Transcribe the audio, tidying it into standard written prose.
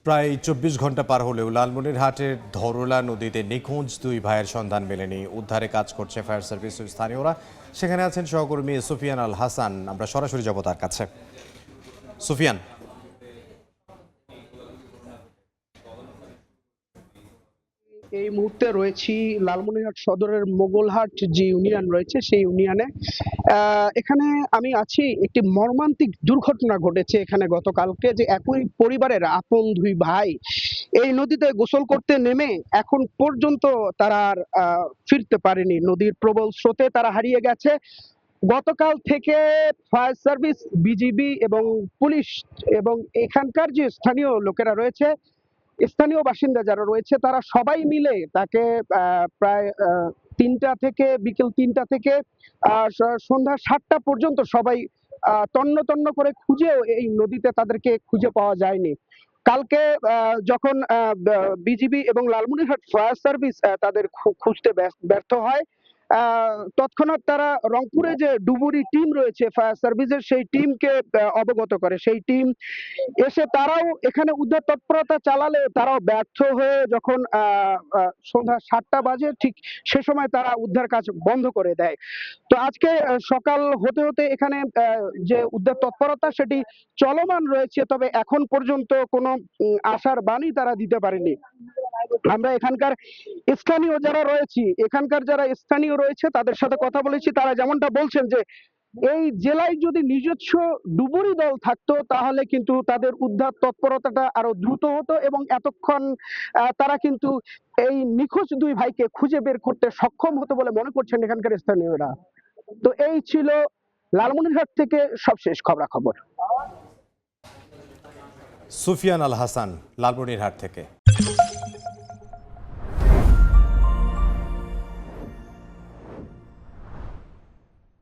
প্রায় ২৪ ঘন্টা পার হলেও লালমনিরহাটের ধরলা নদীতে নিখোঁজ দুই ভাইয়ের সন্ধান মেলেনি। উদ্ধারে কাজ করছে ফায়ার সার্ভিস ও স্থানীয়রা। সেখানে আছেন সহকর্মী সুফিয়ান আল হাসান। আমরা সরাসরি যাব তার কাছে। সুফিয়ান, এই মুহূর্তে রয়েছি লালমনিরহাট সদরের মোগলহাট যে ইউনিয়ন রয়েছে সেই ইউনিয়নে। এখানে আমি আছি, একটি মর্মান্তিক দুর্ঘটনা ঘটেছে এখানে গতকালকে, যে একই পরিবারের আপন দুই ভাই এই নদীতে গোসল করতে নেমে এখন পর্যন্ত তারা আর ফিরতে পারেনি। নদীর প্রবল স্রোতে তারা হারিয়ে গেছে। গতকাল থেকে ফায়ার সার্ভিস, বিজিবি এবং পুলিশ এবং এখানকার যে স্থানীয় লোকেরা রয়েছে, স্থানীয় বাসিন্দা যারা রয়েছে, তারা সবাই মিলে তাকে প্রায় বিকেল ৩টা থেকে সন্ধ্যা ৭টা পর্যন্ত সবাই তন্ন তন্ন করে খুঁজেও এই নদীতে তাদেরকে খুঁজে পাওয়া যায়নি। কালকে যখন বিজিবি এবং লালমনিরহাট ফায়ার সার্ভিস তাদের খুঁজতে ব্যর্থ হয়, তৎক্ষণাৎ তারা রংপুরে যে ডুবুরি টিম রয়েছে ফায়ার সার্ভিসের, সেই টিমকে অবগত করে। সেই টিম এসে তারাও এখানে উদ্ধার তৎপরতা চালালে তারাও ব্যর্থ হয়ে যখন সন্ধ্যা ৭টা বাজে, ঠিক সে সময় তারা উদ্ধার কাজ বন্ধ করে দেয়। তো আজকে সকাল হতে হতে এখানে যে উদ্ধার তৎপরতা সেটি চলমান রয়েছে, তবে এখন পর্যন্ত কোনো আশার বাণী তারা দিতে পারেনি। আমরা এখানকার যারা স্থানীয় রয়েছে তাদের সাথে কথা বলেছি। তারা যেমনটা বলছেন যে এই জেলায় যদি নিজস্ব ডুবুরি দল থাকতো তাহলে কিন্তু তাদের উদ্ধার তৎপরতাটা আরো দ্রুত হতো এবং এতক্ষণ তারা কিন্তু এই নিখোঁজ দুই ভাইকে খুঁজে বের করতে সক্ষম হতো বলে মনে করছেন এখানকার স্থানীয়রা। তো এই ছিল লালমনিরহাট থেকে সবশেষ খবরাখবর। সুফিয়ান আল হাসান, লালমনিরহাট থেকে।